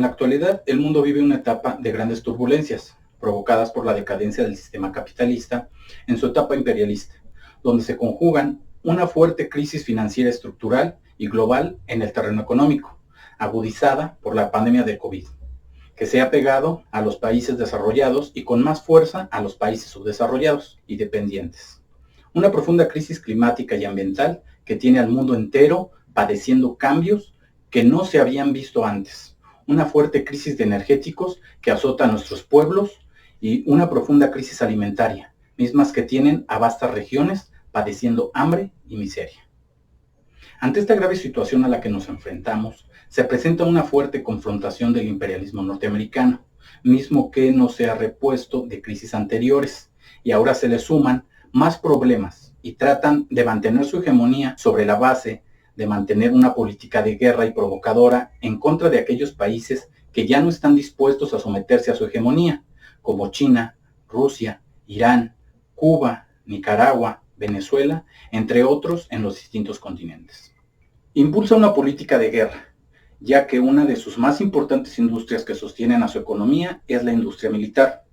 la actualidad, el mundo vive una etapa de grandes turbulencias, provocadas por la decadencia del sistema capitalista en su etapa imperialista, donde se conjugan una fuerte crisis financiera estructural y global en el terreno económico, agudizada por la pandemia de COVID, que se ha pegado a los países desarrollados y con más fuerza a los países subdesarrollados y dependientes. Una profunda crisis climática y ambiental que tiene al mundo entero padeciendo cambios que no se habían visto antes. Una fuerte crisis de energéticos que azota a nuestros pueblos y una profunda crisis alimentaria, mismas que tienen a vastas regiones padeciendo hambre y miseria. Ante esta grave situación a la que nos enfrentamos, se presenta una fuerte confrontación del imperialismo norteamericano, mismo que no se ha repuesto de crisis anteriores, y ahora se le suman más problemas y tratan de mantener su hegemonía sobre la base de mantener una política de guerra y provocadora en contra de aquellos países que ya no están dispuestos a someterse a su hegemonía, como China, Rusia, Irán, Cuba, Nicaragua, Venezuela, entre otros en los distintos continentes. Impulsa una política de guerra, ya que una de sus más importantes industrias que sostienen a su economía es la industria militar,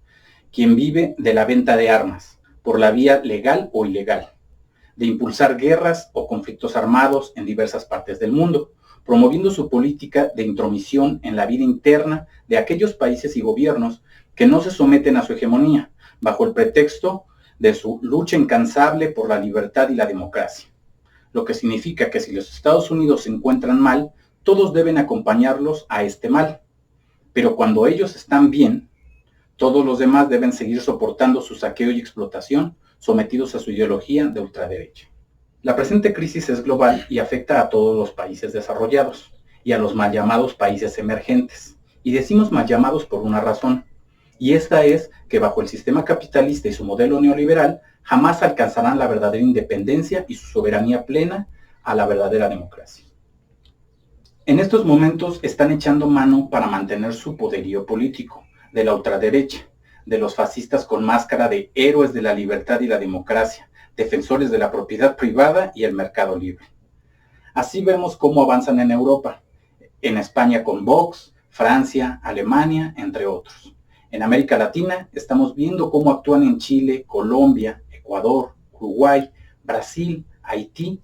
quien vive de la venta de armas, por la vía legal o ilegal, de impulsar guerras o conflictos armados en diversas partes del mundo, promoviendo su política de intromisión en la vida interna de aquellos países y gobiernos que no se someten a su hegemonía, bajo el pretexto de su lucha incansable por la libertad y la democracia. Lo que significa que si los Estados Unidos se encuentran mal, todos deben acompañarlos a este mal. Pero cuando ellos están bien, todos los demás deben seguir soportando su saqueo y explotación, sometidos a su ideología de ultraderecha. La presente crisis es global y afecta a todos los países desarrollados y a los mal llamados países emergentes. Y decimos mal llamados por una razón, y esta es que bajo el sistema capitalista y su modelo neoliberal jamás alcanzarán la verdadera independencia y su soberanía plena a la verdadera democracia. En estos momentos están echando mano para mantener su poderío político de la ultraderecha, de los fascistas con máscara de héroes de la libertad y la democracia, defensores de la propiedad privada y el mercado libre. Así vemos cómo avanzan en Europa, en España con Vox, Francia, Alemania, entre otros. En América Latina estamos viendo cómo actúan en Chile, Colombia, Ecuador, Uruguay, Brasil, Haití,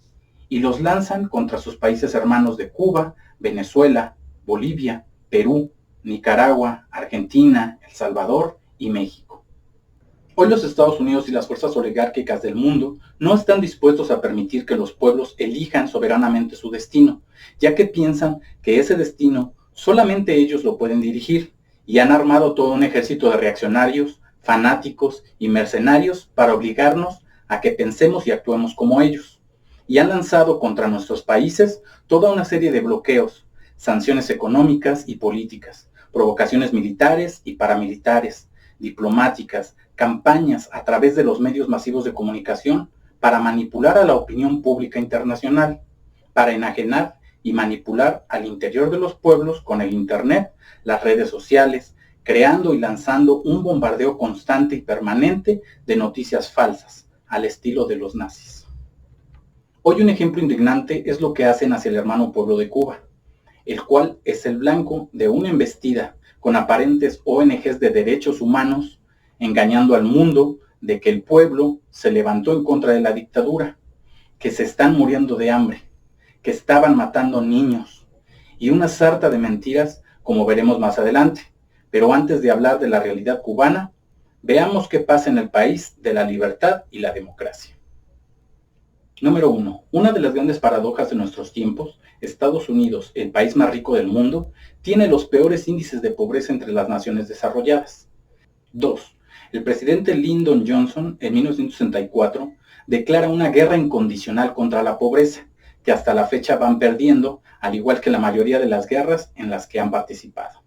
y los lanzan contra sus países hermanos de Cuba, Venezuela, Bolivia, Perú, Nicaragua, Argentina, El Salvador y México. Hoy los Estados Unidos y las fuerzas oligárquicas del mundo no están dispuestos a permitir que los pueblos elijan soberanamente su destino, ya que piensan que ese destino solamente ellos lo pueden dirigir, y han armado todo un ejército de reaccionarios, fanáticos y mercenarios para obligarnos a que pensemos y actuemos como ellos. Y han lanzado contra nuestros países toda una serie de bloqueos, sanciones económicas y políticas, provocaciones militares y paramilitares, diplomáticas, campañas a través de los medios masivos de comunicación para manipular a la opinión pública internacional, para enajenar y manipular al interior de los pueblos con el Internet, las redes sociales, creando y lanzando un bombardeo constante y permanente de noticias falsas, al estilo de los nazis. Hoy un ejemplo indignante es lo que hacen hacia el hermano pueblo de Cuba, el cual es el blanco de una embestida con aparentes ONGs de derechos humanos, engañando al mundo de que el pueblo se levantó en contra de la dictadura, que se están muriendo de hambre, que estaban matando niños, y una sarta de mentiras, como veremos más adelante. Pero antes de hablar de la realidad cubana, veamos qué pasa en el país de la libertad y la democracia. Número 1. Una de las grandes paradojas de nuestros tiempos, Estados Unidos, el país más rico del mundo, tiene los peores índices de pobreza entre las naciones desarrolladas. 2. El presidente Lyndon Johnson, en 1964, declara una guerra incondicional contra la pobreza, que hasta la fecha van perdiendo, al igual que la mayoría de las guerras en las que han participado.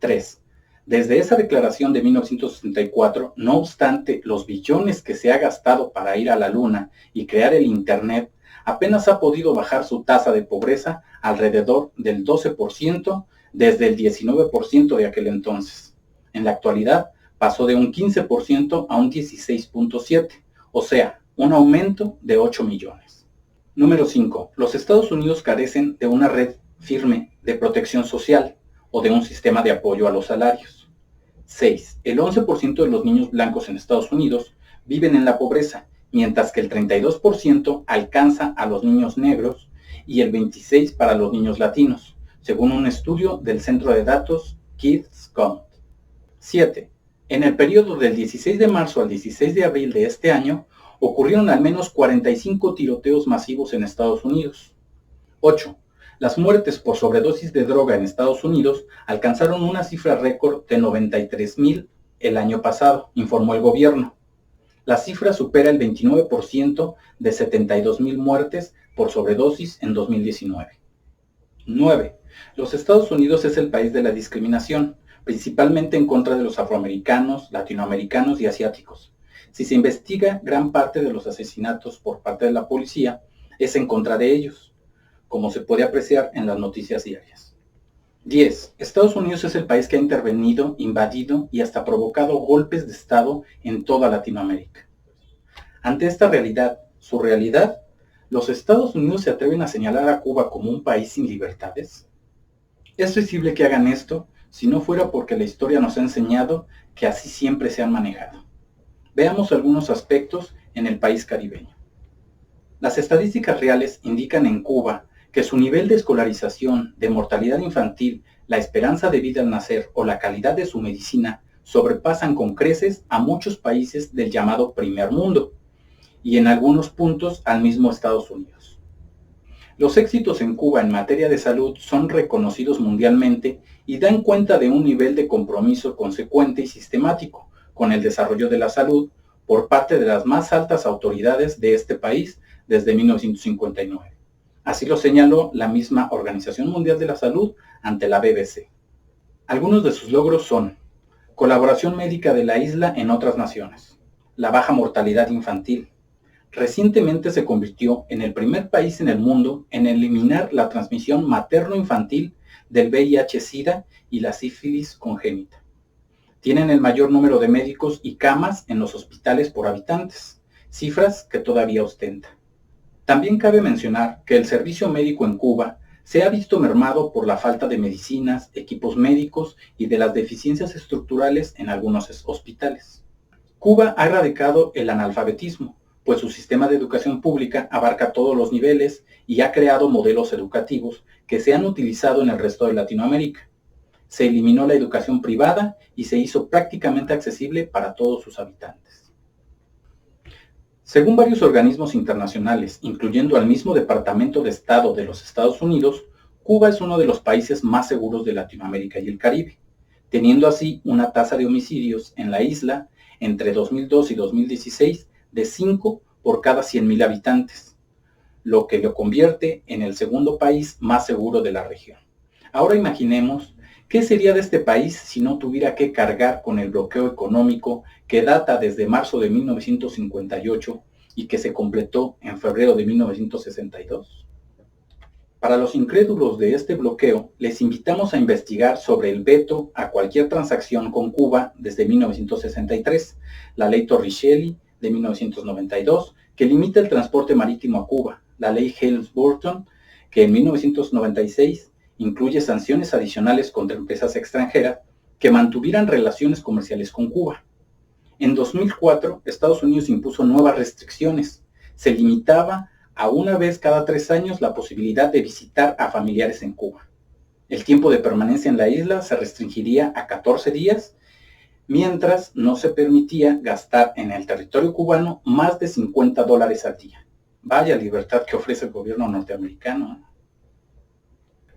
3. Desde esa declaración de 1964, no obstante los billones que se ha gastado para ir a la Luna y crear el Internet, apenas ha podido bajar su tasa de pobreza alrededor del 12% desde el 19% de aquel entonces. En la actualidad pasó de un 15% a un 16.7%, o sea, un aumento de 8 millones. Número 5. Los Estados Unidos carecen de una red firme de protección social, o de un sistema de apoyo a los salarios. 6. El 11% de los niños blancos en Estados Unidos viven en la pobreza, mientras que el 32% alcanza a los niños negros y el 26% para los niños latinos, según un estudio del centro de datos Kids Count. 7. En el periodo del 16 de marzo al 16 de abril de este año, ocurrieron al menos 45 tiroteos masivos en Estados Unidos. 8. Las muertes por sobredosis de droga en Estados Unidos alcanzaron una cifra récord de 93,000 el año pasado, informó el gobierno. La cifra supera el 29% de 72,000 muertes por sobredosis en 2019. 9. Los Estados Unidos es el país de la discriminación, principalmente en contra de los afroamericanos, latinoamericanos y asiáticos. Si se investiga, gran parte de los asesinatos por parte de la policía es en contra de ellos, como se puede apreciar en las noticias diarias. 10. Estados Unidos es el país que ha intervenido, invadido y hasta provocado golpes de Estado en toda Latinoamérica. Ante esta realidad, su realidad, ¿los Estados Unidos se atreven a señalar a Cuba como un país sin libertades? Es risible que hagan esto si no fuera porque la historia nos ha enseñado que así siempre se han manejado. Veamos algunos aspectos en el país caribeño. Las estadísticas reales indican en Cuba que su nivel de escolarización, de mortalidad infantil, la esperanza de vida al nacer o la calidad de su medicina sobrepasan con creces a muchos países del llamado primer mundo y en algunos puntos al mismo Estados Unidos. Los éxitos en Cuba en materia de salud son reconocidos mundialmente y dan cuenta de un nivel de compromiso consecuente y sistemático con el desarrollo de la salud por parte de las más altas autoridades de este país desde 1959. Así lo señaló la misma Organización Mundial de la Salud ante la BBC. Algunos de sus logros son: colaboración médica de la isla en otras naciones, la baja mortalidad infantil. Recientemente se convirtió en el primer país en el mundo en eliminar la transmisión materno-infantil del VIH-Sida y la sífilis congénita. Tienen el mayor número de médicos y camas en los hospitales por habitantes, cifras que todavía ostenta. También cabe mencionar que el servicio médico en Cuba se ha visto mermado por la falta de medicinas, equipos médicos y de las deficiencias estructurales en algunos hospitales. Cuba ha erradicado el analfabetismo, pues su sistema de educación pública abarca todos los niveles y ha creado modelos educativos que se han utilizado en el resto de Latinoamérica. Se eliminó la educación privada y se hizo prácticamente accesible para todos sus habitantes. Según varios organismos internacionales, incluyendo al mismo Departamento de Estado de los Estados Unidos, Cuba es uno de los países más seguros de Latinoamérica y el Caribe, teniendo así una tasa de homicidios en la isla entre 2002 y 2016 de 5 por cada 100,000 habitantes, lo que lo convierte en el segundo país más seguro de la región. Ahora imaginemos qué sería de este país si no tuviera que cargar con el bloqueo económico que data desde marzo de 1958 y que se completó en febrero de 1962. Para los incrédulos de este bloqueo, les invitamos a investigar sobre el veto a cualquier transacción con Cuba desde 1963, la ley Torricelli de 1992, que limita el transporte marítimo a Cuba, la ley Helms-Burton, que en 1996 incluye sanciones adicionales contra empresas extranjeras que mantuvieran relaciones comerciales con Cuba. En 2004, Estados Unidos impuso nuevas restricciones. Se limitaba a una vez cada 3 años la posibilidad de visitar a familiares en Cuba. El tiempo de permanencia en la isla se restringiría a 14 días, mientras no se permitía gastar en el territorio cubano más de $50 al día. Vaya libertad que ofrece el gobierno norteamericano.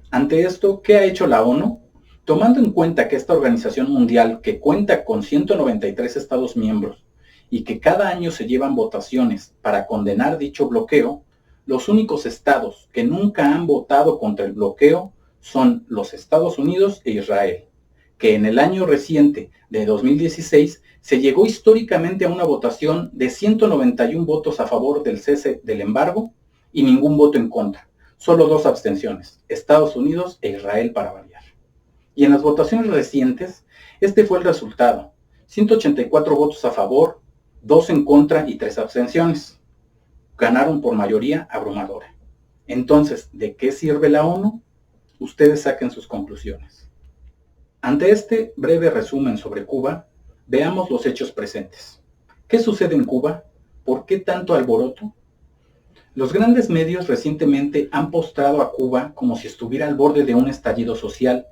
Ante esto, ¿qué ha hecho la ONU? Tomando en cuenta que esta organización mundial, que cuenta con 193 estados miembros y que cada año se llevan votaciones para condenar dicho bloqueo, los únicos estados que nunca han votado contra el bloqueo son los Estados Unidos e Israel, que en el año reciente de 2016 se llegó históricamente a una votación de 191 votos a favor del cese del embargo y ningún voto en contra, solo 2 abstenciones, Estados Unidos e Israel para variar. Y en las votaciones recientes, este fue el resultado, 184 votos a favor, 2 en contra y 3 abstenciones. Ganaron por mayoría abrumadora. Entonces, ¿de qué sirve la ONU? Ustedes saquen sus conclusiones. Ante este breve resumen sobre Cuba, veamos los hechos presentes. ¿Qué sucede en Cuba? ¿Por qué tanto alboroto? Los grandes medios recientemente han postrado a Cuba como si estuviera al borde de un estallido social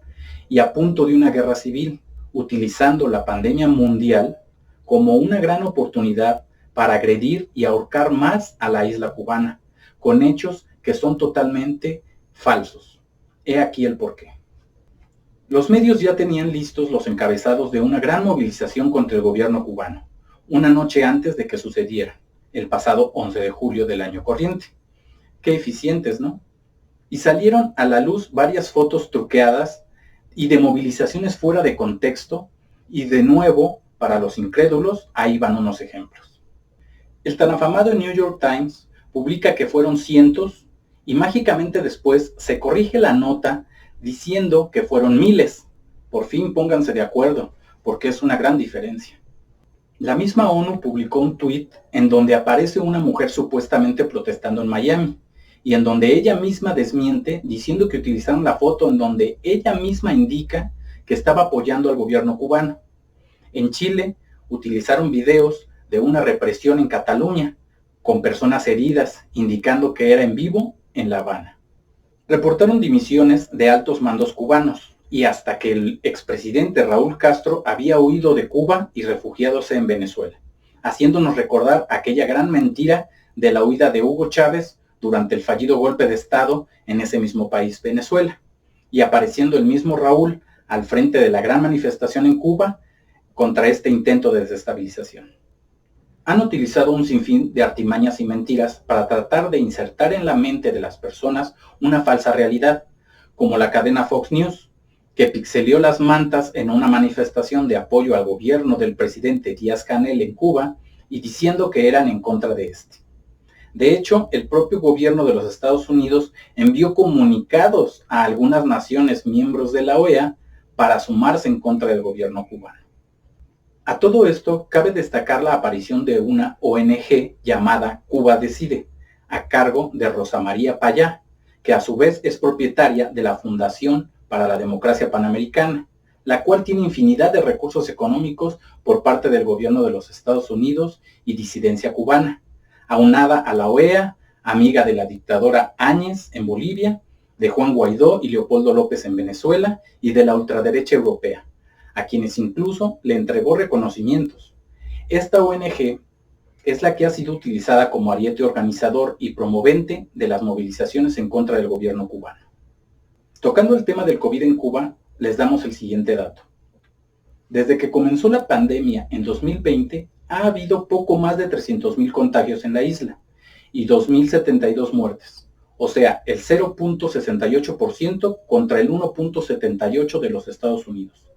y a punto de una guerra civil, utilizando la pandemia mundial como una gran oportunidad para agredir y ahorcar más a la isla cubana, con hechos que son totalmente falsos. He aquí el porqué. Los medios ya tenían listos los encabezados de una gran movilización contra el gobierno cubano, una noche antes de que sucediera, el pasado 11 de julio del año corriente. Qué eficientes, ¿no? Y salieron a la luz varias fotos truqueadas y de movilizaciones fuera de contexto, y de nuevo, para los incrédulos, ahí van unos ejemplos. El tan afamado New York Times publica que fueron cientos y mágicamente después se corrige la nota diciendo que fueron miles. Por fin pónganse de acuerdo, porque es una gran diferencia. La misma ONU publicó un tuit en donde aparece una mujer supuestamente protestando en Miami, y en donde ella misma desmiente diciendo que utilizaron la foto en donde ella misma indica que estaba apoyando al gobierno cubano. En Chile utilizaron videos de una represión en Cataluña, con personas heridas, indicando que era en vivo en La Habana. Reportaron dimisiones de altos mandos cubanos, y hasta que el expresidente Raúl Castro había huido de Cuba y refugiándose en Venezuela, haciéndonos recordar aquella gran mentira de la huida de Hugo Chávez durante el fallido golpe de Estado en ese mismo país, Venezuela, y apareciendo el mismo Raúl al frente de la gran manifestación en Cuba contra este intento de desestabilización. Han utilizado un sinfín de artimañas y mentiras para tratar de insertar en la mente de las personas una falsa realidad, como la cadena Fox News, que pixeleó las mantas en una manifestación de apoyo al gobierno del presidente Díaz-Canel en Cuba y diciendo que eran en contra de este. De hecho, el propio gobierno de los Estados Unidos envió comunicados a algunas naciones miembros de la OEA para sumarse en contra del gobierno cubano. A todo esto, cabe destacar la aparición de una ONG llamada Cuba Decide, a cargo de Rosa María Payá, que a su vez es propietaria de la Fundación para la Democracia Panamericana, la cual tiene infinidad de recursos económicos por parte del gobierno de los Estados Unidos y disidencia cubana, aunada a la OEA, amiga de la dictadora Áñez en Bolivia, de Juan Guaidó y Leopoldo López en Venezuela y de la ultraderecha europea, a quienes incluso le entregó reconocimientos. Esta ONG es la que ha sido utilizada como ariete organizador y promovente de las movilizaciones en contra del gobierno cubano. Tocando el tema del COVID en Cuba, les damos el siguiente dato. Desde que comenzó la pandemia en 2020, ha habido poco más de 300,000 contagios en la isla y 2,072 muertes, o sea, el 0.68% contra el 1.78% de los Estados Unidos,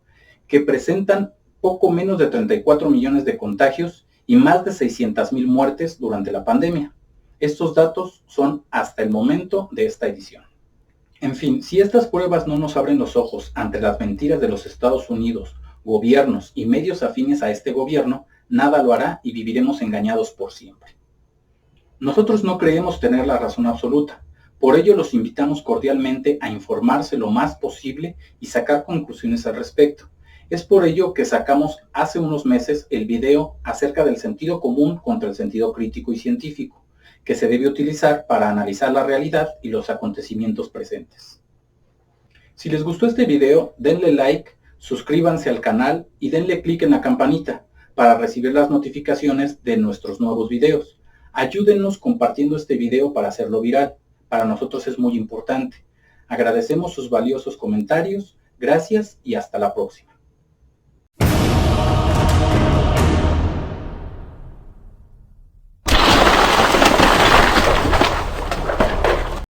que presentan poco menos de 34 millones de contagios y más de 600,000 muertes durante la pandemia. Estos datos son hasta el momento de esta edición. En fin, si estas pruebas no nos abren los ojos ante las mentiras de los Estados Unidos, gobiernos y medios afines a este gobierno, nada lo hará y viviremos engañados por siempre. Nosotros no creemos tener la razón absoluta, por ello los invitamos cordialmente a informarse lo más posible y sacar conclusiones al respecto. Es por ello que sacamos hace unos meses el video acerca del sentido común contra el sentido crítico y científico, que se debe utilizar para analizar la realidad y los acontecimientos presentes. Si les gustó este video, denle like, suscríbanse al canal y denle clic en la campanita para recibir las notificaciones de nuestros nuevos videos. Ayúdennos compartiendo este video para hacerlo viral. Para nosotros es muy importante. Agradecemos sus valiosos comentarios. Gracias y hasta la próxima.